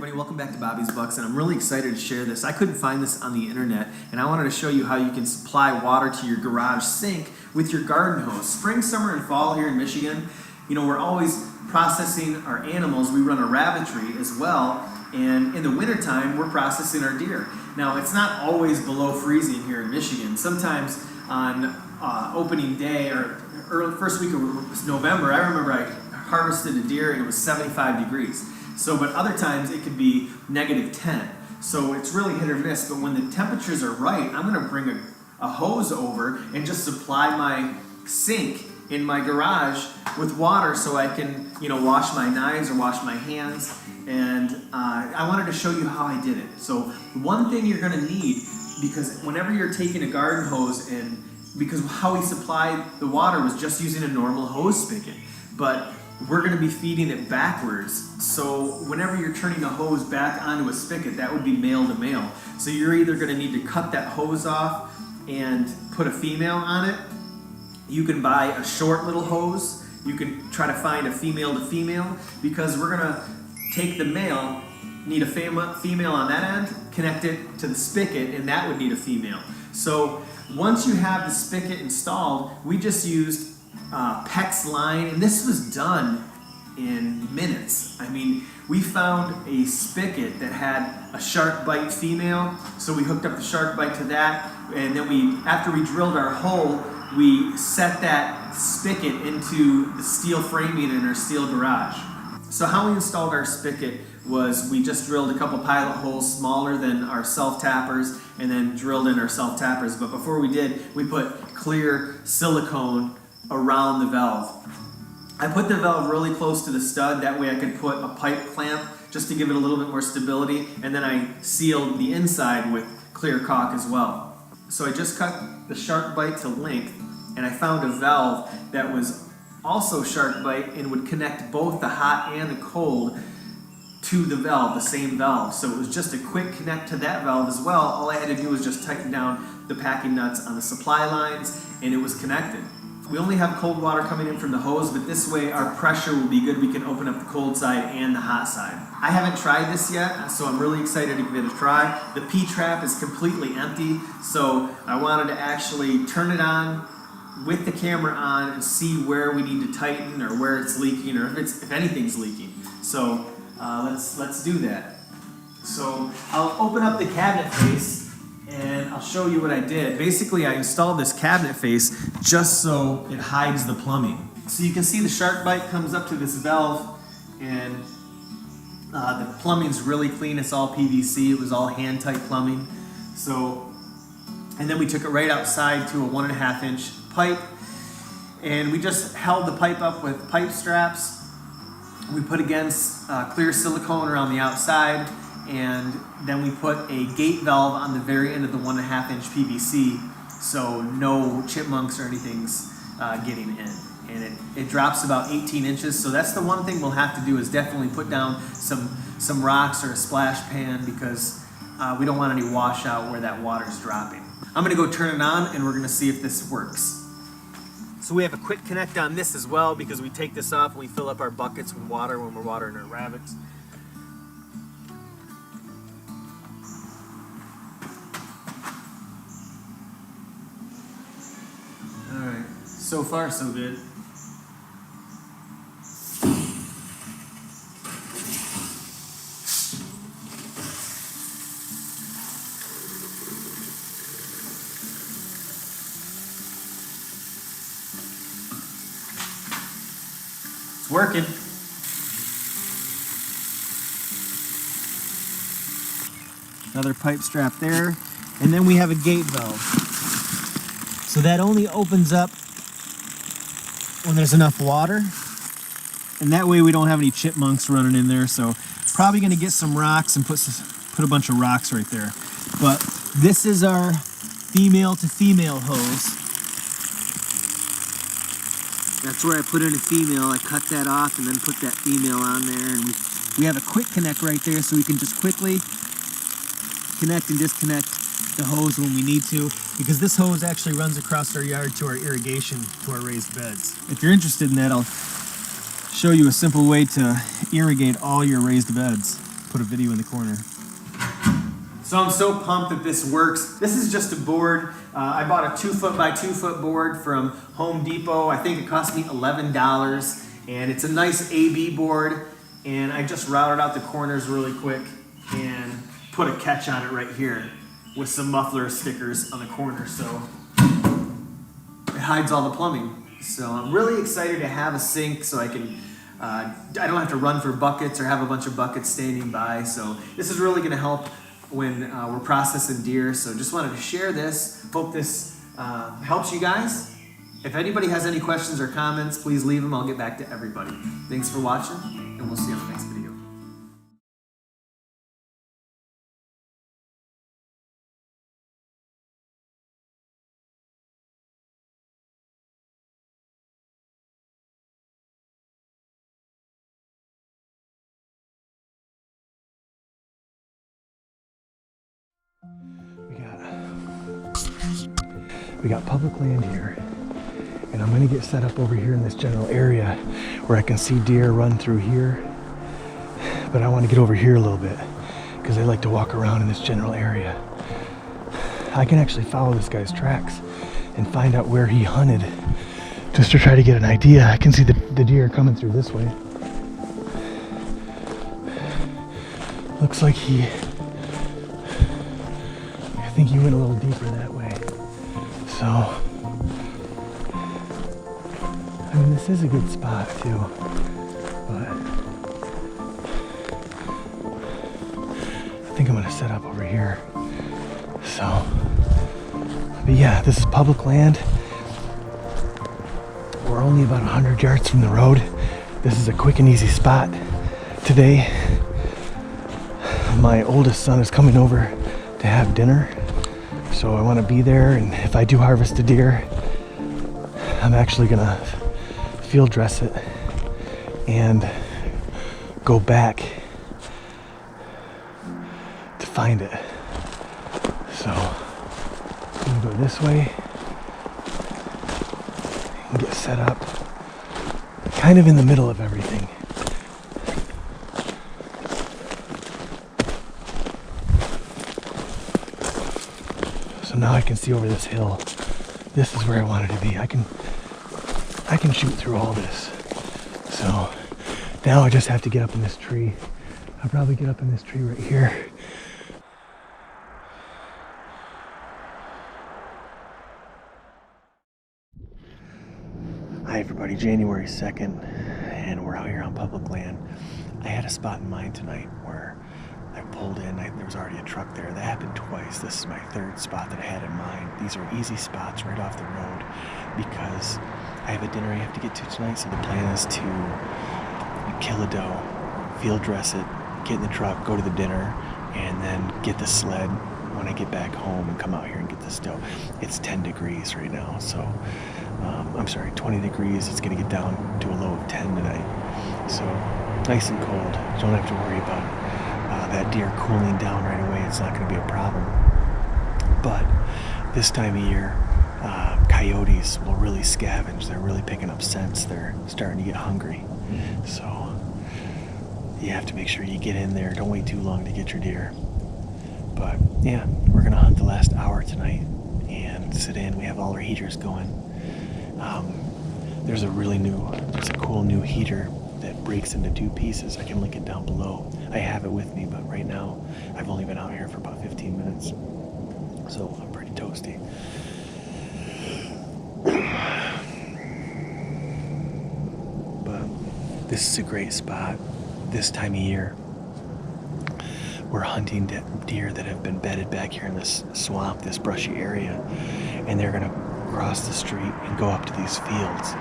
everybody, welcome back to Bobby's Bucks, and I'm really excited to share this. I couldn't find this on the internet, and I wanted to show you how you can supply water to your garage sink with your garden hose. Spring, summer, and fall here in Michigan, you know, we're always processing our animals. We run a Rabbitry as well, and in the wintertime, we're processing our deer. Now, it's not always below freezing here in Michigan. Sometimes on opening day or first week of November, I remember I harvested a deer and it was 75 degrees. So, but other times it could be -10. So it's really hit or miss. But when the temperatures are right, I'm going to bring a hose over and just supply my sink in my garage with water so I can, you know, wash my knives or wash my hands. And I wanted to show you how I did it. So one thing you're going to need, because whenever you're taking a garden hose, and because how we supplied the water was just using a normal hose spigot, but we're going to be feeding it backwards. So whenever you're turning the hose back onto a spigot, that would be male to male. So you're either going to need to cut that hose off and put a female on it. You can buy a short little hose. You can try to find a female to female, because we're going to take the male, need a female on that end, connect it to the spigot, and that would need a female. So once you have the spigot installed, we just used PEX line, and this was done in minutes. I mean, we found a spigot that had a SharkBite female, so we hooked up the SharkBite to that, and then after we drilled our hole, we set that spigot into the steel framing in our steel garage. So how we installed our spigot was we just drilled a couple pilot holes smaller than our self-tappers and then drilled in our self-tappers. But before we did, we put clear silicone around the valve. I put the valve really close to the stud, that way I could put a pipe clamp just to give it a little bit more stability, and then I sealed the inside with clear caulk as well. So I just cut the SharkBite to length, and I found a valve that was also SharkBite and would connect both the hot and the cold to the valve, the same valve. So it was just a quick connect to that valve as well. All I had to do was just tighten down the packing nuts on the supply lines, and it was connected. We only have cold water coming in from the hose, but this way our pressure will be good. We can open up the cold side and the hot side. I haven't tried this yet, so I'm really excited to give it a try. The P-trap is completely empty, so I wanted to actually turn it on with the camera on and see where we need to tighten or where it's leaking, or if anything's leaking. So let's do that. So I'll open up the cabinet face and I'll show you what I did. Basically, I installed this cabinet face just so it hides the plumbing. So you can see the SharkBite comes up to this valve, and the plumbing's really clean. It's all PVC. It was all hand-tight plumbing. So, and then we took it right outside to a 1.5 inch pipe, and we just held the pipe up with pipe straps. We put against clear silicone around the outside, and then we put a gate valve on the very end of the 1.5 inch PVC, so no chipmunks or anything's getting in. And it drops about 18 inches, so that's the one thing we'll have to do, is definitely put down some rocks or a splash pan, because we don't want any washout where that water's dropping. I'm gonna go turn it on and we're gonna see if this works. So we have a quick connect on this as well, because we take this off and we fill up our buckets with water when we're watering our rabbits. Alright, so far so good. It's working. Another pipe strap there. And then we have a gate valve. So that only opens up when there's enough water. And that way we don't have any chipmunks running in there. So probably gonna get some rocks and put a bunch of rocks right there. But this is our female to female hose. That's where I put in a female. I cut that off and then put that female on there, and we have a quick connect right there, so we can just quickly connect and disconnect the hose when we need to, because this hose actually runs across our yard to our irrigation, to our raised beds. If you're interested in that, I'll show you a simple way to irrigate all your raised beds. put a video in the corner. So I'm so pumped that this works. This is just a board. I bought a 2 foot by 2 foot board from Home Depot. I think it cost me $11, and it's a nice AB board. And I just routed out the corners really quick and put a catch on it right here with some muffler stickers on the corner, so it hides all the plumbing. So I'm really excited to have a sink so I can, I don't have to run for buckets or have a bunch of buckets standing by. So this is really gonna help when we're processing deer. So just wanted to share this. Hope this helps you guys. If anybody has any questions or comments, please leave them. I'll get back to everybody. Thanks for watching, and we'll see you on the next video. We got public land here, and I'm gonna get set up over here in this general area where I can see deer run through here, but I want to get over here a little bit because they like to walk around in this general area. I can actually follow this guy's tracks and find out where he hunted just to try to get an idea. I can see the deer coming through this way. Looks like I think he went a little deeper that way. So, I mean, this is a good spot too, but I think I'm gonna set up over here. So, but yeah, this is public land. We're only about 100 yards from the road. This is a quick and easy spot. Today, my oldest son is coming over to have dinner. So I want to be there, and if I do harvest a deer, I'm actually gonna field dress it and go back to find it. So I'm gonna go this way and get set up kind of in the middle of everything. So now I can see over this hill. This is where I wanted to be. I can shoot through all this. So now I just have to get up in this tree. I'll probably get up in this tree right here. Hi everybody, January 2nd, and we're out here on public land. I had a spot in mind tonight where I pulled in, there was already a truck there. That happened twice. This is my third spot that I had in mind. These are easy spots right off the road because I have a dinner I have to get to tonight, so the plan is to kill a doe, field dress it, get in the truck, go to the dinner, and then get the sled when I get back home and come out here and get this doe. It's 10 degrees right now, so I'm sorry, 20 degrees. It's gonna get down to a low of 10 tonight. So nice and cold. You don't have to worry about that deer cooling down right away. It's not going to be a problem. But this time of year, coyotes will really scavenge. They're really picking up scents. They're starting to get hungry. So you have to make sure you get in there. Don't wait too long to get your deer. But yeah, we're going to hunt the last hour tonight and sit in. We have all our heaters going. There's a cool new heater that breaks into 2 pieces. I can link it down below. I have it with me, but right now I've only been out here for about 15 minutes, so I'm pretty toasty. But this is a great spot. This time of year, we're hunting deer that have been bedded back here in this swamp, this brushy area, and they're gonna cross the street and go up to these fields.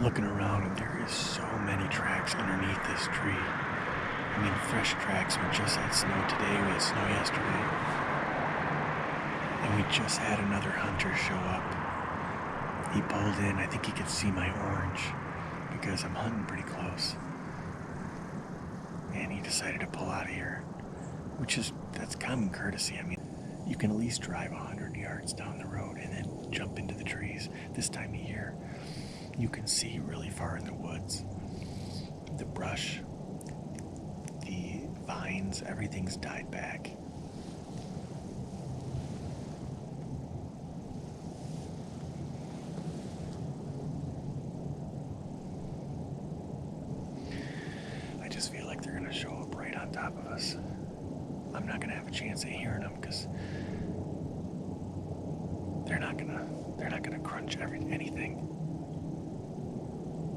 looking around and there is so many tracks underneath this tree. I mean, fresh tracks. We just had snow today, we had snow yesterday. And we just had another hunter show up. He pulled in, I think he could see my orange because I'm hunting pretty close. And he decided to pull out of here, that's common courtesy. I mean, you can at least drive 100 yards down the road and then jump into the trees. This time of year, you can see really far in the woods. The brush, the vines, everything's died back. I just feel like they're gonna show up right on top of us. I'm not gonna have a chance at hearing them because they're not gonna crunch anything.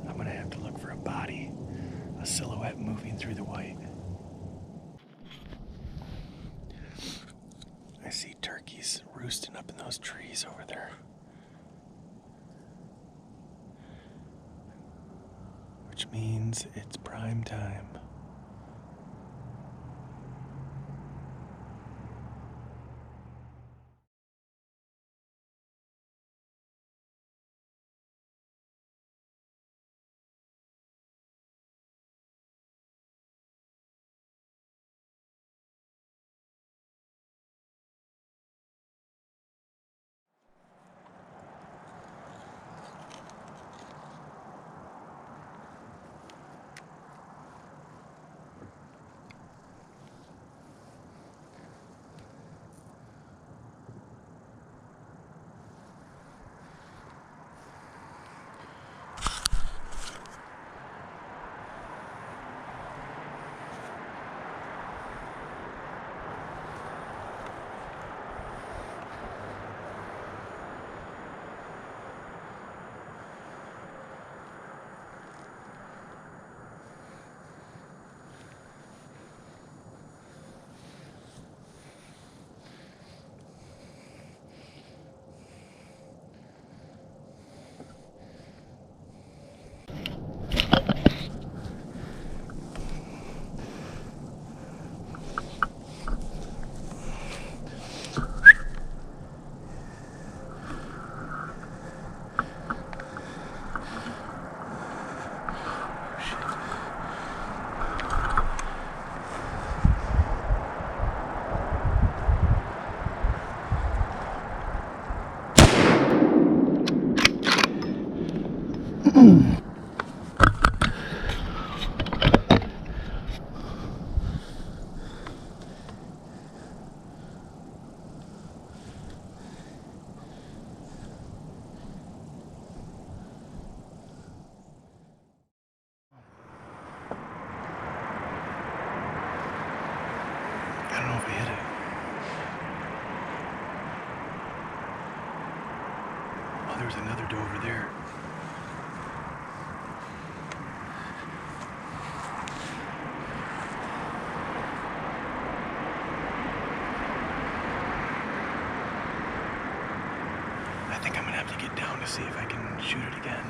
I'm gonna have to look for a body, a silhouette moving through the white. I see turkeys roosting up in those trees over there. Which means it's prime time. I don't know if I hit it. Oh, there's another doe over there. I think I'm gonna have to get down to see if I can shoot it again.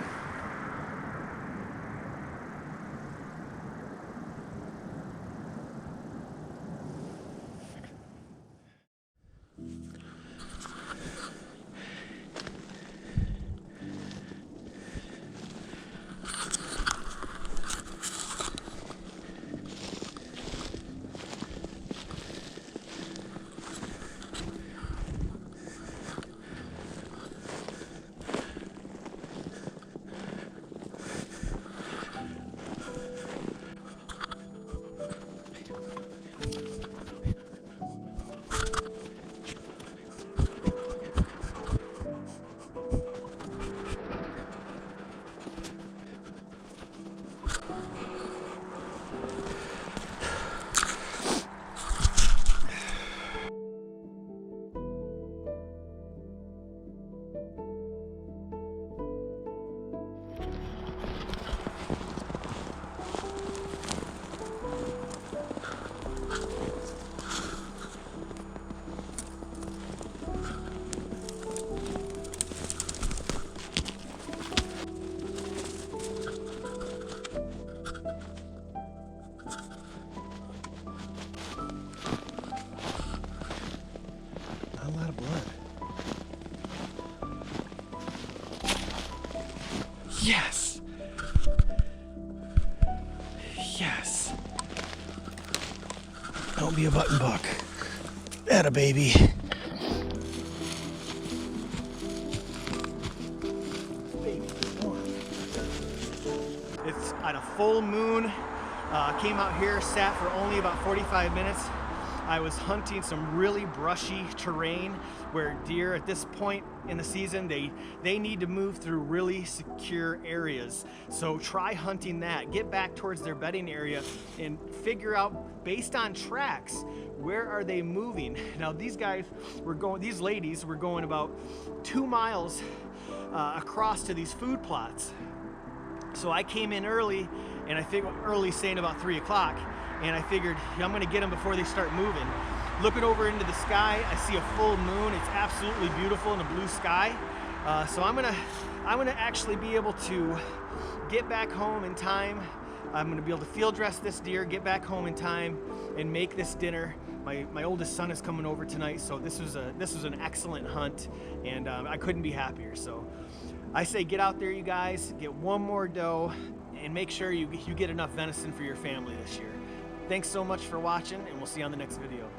Yes. Yes. Don't be a button buck. Atta baby. It's on a full moon. Came out here, sat for only about 45 minutes. I was hunting some really brushy terrain where deer at this point in the season, they need to move through really secure areas. So try hunting that. Get back towards their bedding area and figure out, based on tracks, where are they moving. Now these ladies were going about 2 miles across to these food plots. So I came in early, and I figured early, saying about 3 o'clock, and I figured I'm gonna get them before they start moving. Looking over into the sky, I see a full moon. It's absolutely beautiful in a blue sky. So I'm gonna actually be able to get back home in time. I'm gonna be able to field dress this deer, get back home in time, and make this dinner. My oldest son is coming over tonight, so this was an excellent hunt, and I couldn't be happier. So I say get out there, you guys, get one more doe, and make sure you get enough venison for your family this year. Thanks so much for watching, and we'll see you on the next video.